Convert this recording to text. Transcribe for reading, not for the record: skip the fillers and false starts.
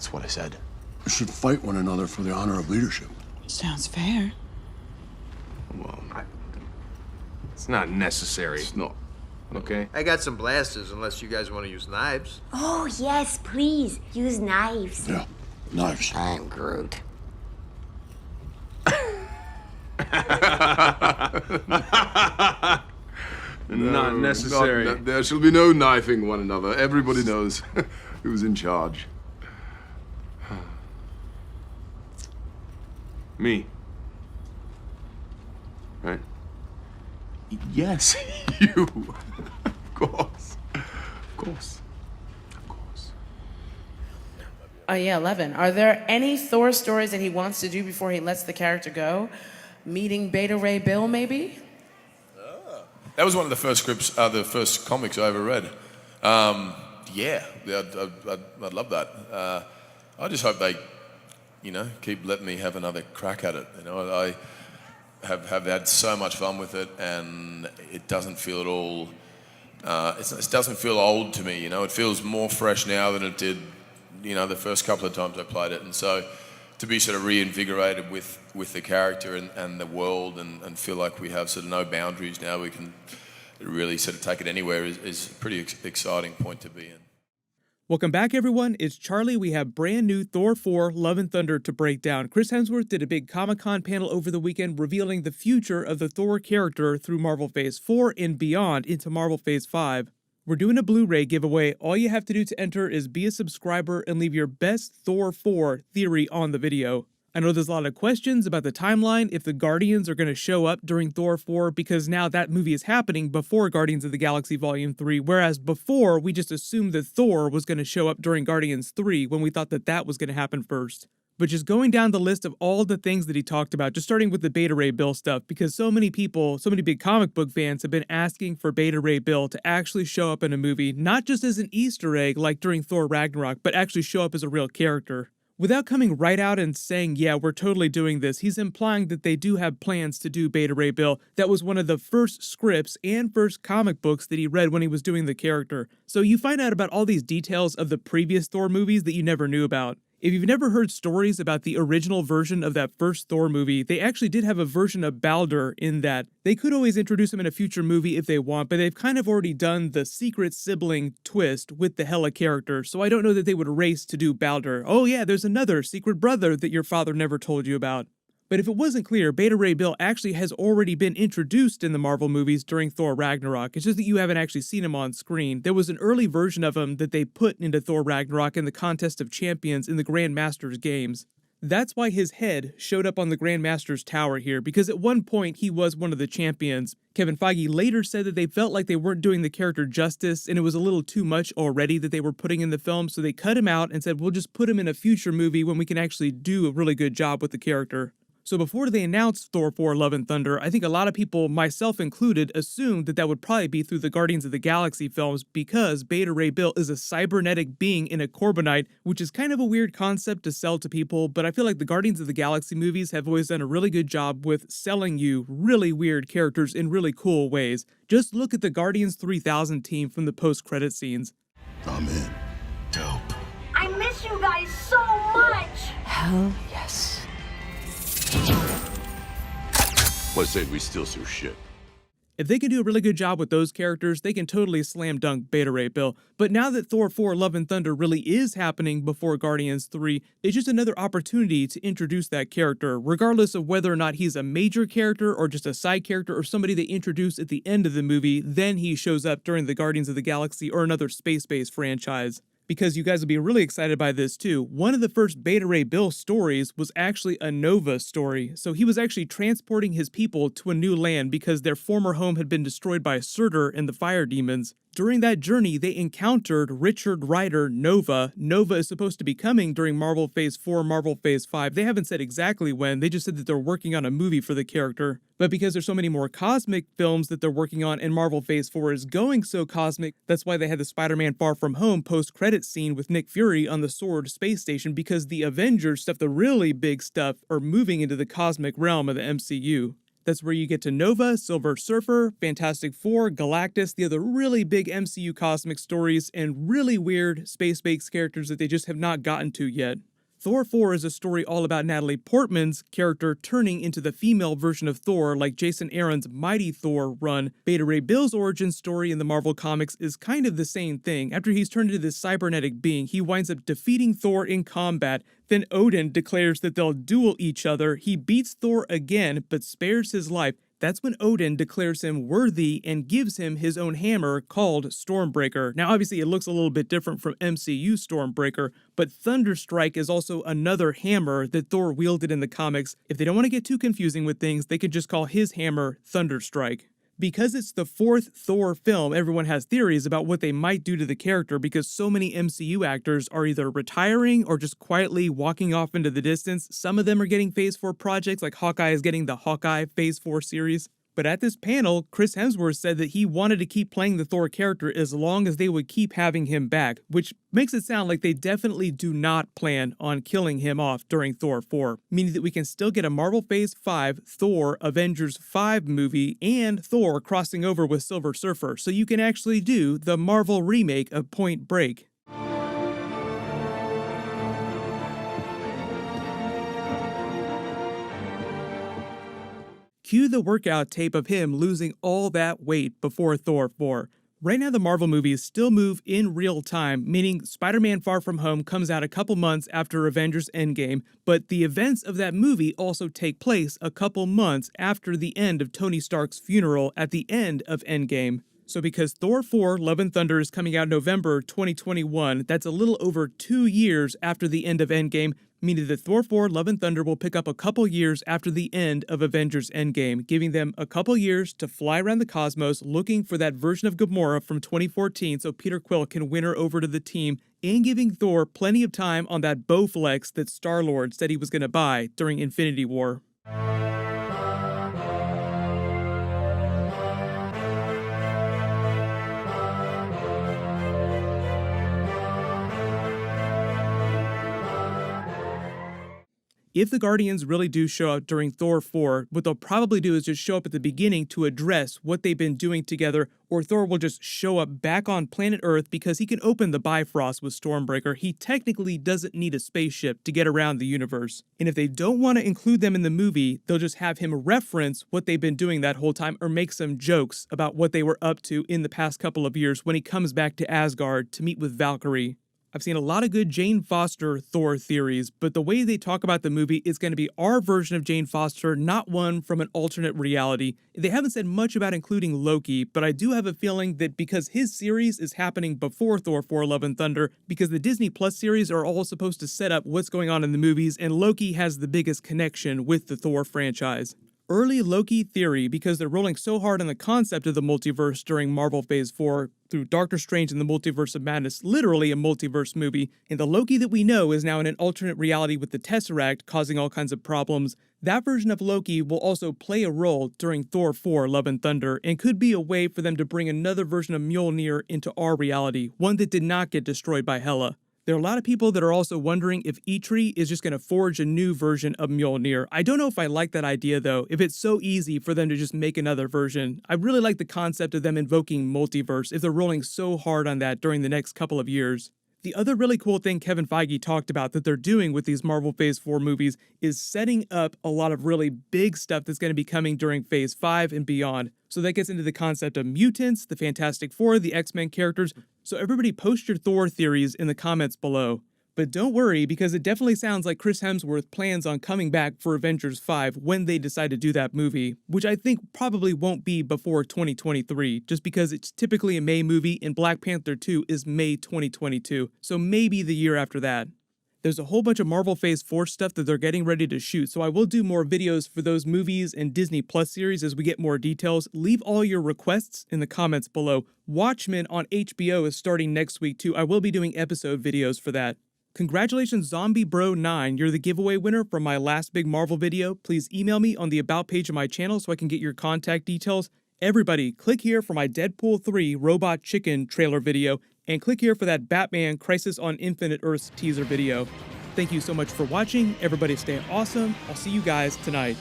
That's what I said. You should fight one another for the honor of leadership. Sounds fair. Well, it's not necessary. It's not. Okay? I got some blasters, unless you guys want to use knives. Oh, yes, please. Use knives. Yeah, knives. I'm Groot. Not necessary. There shall be no knifing one another. Everybody knows who's in charge. Me. Right? Yes, you. Of course. Of course. Of course. Oh yeah, 11. Are there any Thor stories that he wants to do before he lets the character go? Meeting Beta Ray Bill, maybe? That was one of the first scripts, the first comics I ever read. Yeah, I'd love that. I just hope they, keep letting me have another crack at it. I have had so much fun with it, and it doesn't feel at all. It doesn't feel old to me. It feels more fresh now than it did, the first couple of times I played it. And so, to be sort of reinvigorated with the character and the world, and feel like we have sort of no boundaries now, we can really sort of take it anywhere is a pretty exciting point to be in. Welcome back, everyone. It's Charlie. We have brand new Thor 4 Love and Thunder to break down. Chris Hemsworth did a big Comic-Con panel over the weekend revealing the future of the Thor character through Marvel Phase 4 and beyond into Marvel Phase 5. We're doing a Blu-ray giveaway. All you have to do to enter is be a subscriber and leave your best Thor 4 theory on the video. I know there's a lot of questions about the timeline, if the Guardians are going to show up during Thor 4, because now that movie is happening before Guardians of the Galaxy Volume 3, whereas before we just assumed that Thor was going to show up during Guardians 3 when we thought that was going to happen first. But just going down the list of all the things that he talked about, just starting with the Beta Ray Bill stuff, because so many people, so many big comic book fans have been asking for Beta Ray Bill to actually show up in a movie, not just as an Easter egg like during Thor Ragnarok, but actually show up as a real character. Without coming right out and saying, yeah, we're totally doing this, he's implying that they do have plans to do Beta Ray Bill. That was one of the first scripts and first comic books that he read when he was doing the character. So you find out about all these details of the previous Thor movies that you never knew about. If you've never heard stories about the original version of that first Thor movie, they actually did have a version of Balder in that. They could always introduce him in a future movie if they want, but they've kind of already done the secret sibling twist with the Hela character, so I don't know that they would race to do Balder. Oh yeah, there's another secret brother that your father never told you about. But if it wasn't clear, Beta Ray Bill actually has already been introduced in the Marvel movies during Thor Ragnarok. It's just that you haven't actually seen him on screen. There was an early version of him that they put into Thor Ragnarok in the Contest of Champions in the Grandmaster's games. That's why his head showed up on the Grandmaster's tower here, because at one point he was one of the champions. Kevin Feige later said that they felt like they weren't doing the character justice, and it was a little too much already that they were putting in the film, so they cut him out and said, we'll just put him in a future movie when we can actually do a really good job with the character. So before they announced Thor 4 Love and Thunder, I think a lot of people, myself included, assumed that would probably be through the Guardians of the Galaxy films because Beta Ray Bill is a cybernetic being in a Corbinite, which is kind of a weird concept to sell to people, but I feel like the Guardians of the Galaxy movies have always done a really good job with selling you really weird characters in really cool ways. Just look at the Guardians 3000 team from the post-credit scenes. I'm in. Dope. I miss you guys so much. Hell yes. Let's say we steal some shit. If they can do a really good job with those characters, they can totally slam dunk Beta Ray Bill. But now that Thor 4 Love and Thunder really is happening before Guardians 3, it's just another opportunity to introduce that character, regardless of whether or not he's a major character or just a side character or somebody they introduce at the end of the movie, then he shows up during the Guardians of the Galaxy or another space-based franchise. Because you guys will be really excited by this too. One of the first Beta Ray Bill stories was actually a Nova story. So he was actually transporting his people to a new land because their former home had been destroyed by Surtur and the fire demons. During that journey, they encountered Richard Rider Nova. Nova is supposed to be coming during Marvel Phase 4, Marvel Phase 5. They haven't said exactly when, they just said that they're working on a movie for the character. But because there's so many more cosmic films that they're working on and Marvel Phase 4 is going so cosmic, that's why they had the Spider-Man Far From Home post-credit scene with Nick Fury on the Sword space station, because the Avengers stuff, the really big stuff, are moving into the cosmic realm of the MCU. That's where you get to Nova, Silver Surfer, Fantastic Four, Galactus, the other really big MCU cosmic stories, and really weird space-based characters that they just have not gotten to yet. Thor 4 is a story all about Natalie Portman's character turning into the female version of Thor, like Jason Aaron's Mighty Thor run. Beta Ray Bill's origin story in the Marvel Comics is kind of the same thing. After he's turned into this cybernetic being, he winds up defeating Thor in combat. Then Odin declares that they'll duel each other. He beats Thor again, but spares his life. That's when Odin declares him worthy and gives him his own hammer called Stormbreaker. Now, obviously, it looks a little bit different from MCU Stormbreaker, but Thunderstrike is also another hammer that Thor wielded in the comics. If they don't want to get too confusing with things, they could just call his hammer Thunderstrike. Because it's the fourth Thor film, everyone has theories about what they might do to the character because so many MCU actors are either retiring or just quietly walking off into the distance. Some of them are getting Phase 4 projects, like Hawkeye is getting the Hawkeye Phase 4 series. But at this panel, Chris Hemsworth said that he wanted to keep playing the Thor character as long as they would keep having him back, which makes it sound like they definitely do not plan on killing him off during Thor 4, meaning that we can still get a Marvel Phase 5 Thor Avengers 5 movie and Thor crossing over with Silver Surfer, so you can actually do the Marvel remake of Point Break. Cue the workout tape of him losing all that weight before Thor 4. Right now, the Marvel movies still move in real time, meaning Spider-Man Far From Home comes out a couple months after Avengers Endgame, but the events of that movie also take place a couple months after the end of Tony Stark's funeral at the end of Endgame. So because Thor 4 Love and Thunder is coming out November 2021, that's a little over 2 years after the end of Endgame, meaning that Thor 4 Love and Thunder will pick up a couple years after the end of Avengers Endgame, giving them a couple years to fly around the cosmos looking for that version of Gamora from 2014 so Peter Quill can win her over to the team, and giving Thor plenty of time on that Bowflex that Star-Lord said he was going to buy during Infinity War. If the Guardians really do show up during Thor 4, what they'll probably do is just show up at the beginning to address what they've been doing together, or Thor will just show up back on planet Earth because he can open the Bifrost with Stormbreaker. He technically doesn't need a spaceship to get around the universe. And if they don't want to include them in the movie, they'll just have him reference what they've been doing that whole time or make some jokes about what they were up to in the past couple of years when he comes back to Asgard to meet with Valkyrie. I've seen a lot of good Jane Foster Thor theories, but the way they talk about the movie is going to be our version of Jane Foster, not one from an alternate reality. They haven't said much about including Loki, but I do have a feeling that because his series is happening before Thor 4 Love and Thunder, because the Disney Plus series are all supposed to set up what's going on in the movies, and Loki has the biggest connection with the Thor franchise. Early Loki theory, because they're rolling so hard on the concept of the multiverse during Marvel Phase 4 through Doctor Strange and the Multiverse of Madness, literally a multiverse movie, and the Loki that we know is now in an alternate reality with the Tesseract causing all kinds of problems. That version of Loki will also play a role during Thor 4 Love and Thunder, and could be a way for them to bring another version of Mjolnir into our reality, one that did not get destroyed by Hela. There are a lot of people that are also wondering if Eitri is just going to forge a new version of Mjolnir. I don't know if I like that idea, though, if it's so easy for them to just make another version. I really like the concept of them invoking multiverse if they're rolling so hard on that during the next couple of years. The other really cool thing Kevin Feige talked about that they're doing with these Marvel Phase 4 movies is setting up a lot of really big stuff that's going to be coming during Phase 5 and beyond. So that gets into the concept of mutants, the Fantastic Four, the X-Men characters. So everybody post your Thor theories in the comments below. But don't worry, because it definitely sounds like Chris Hemsworth plans on coming back for Avengers 5 when they decide to do that movie, which I think probably won't be before 2023, just because it's typically a May movie and Black Panther 2 is May 2022, so maybe the year after that. There's a whole bunch of Marvel Phase 4 stuff that they're getting ready to shoot, so I will do more videos for those movies and Disney Plus series as we get more details. Leave all your requests in the comments below. Watchmen on HBO is starting next week too. I will be doing episode videos for that. Congratulations Zombie Bro 9, you're the giveaway winner from my last big Marvel video. Please email me on the About page of my channel so I can get your contact details. Everybody, click here for my Deadpool 3 Robot Chicken trailer video, and click here for that Batman Crisis on Infinite Earths teaser video. Thank you so much for watching. Everybody stay awesome. I'll see you guys tonight.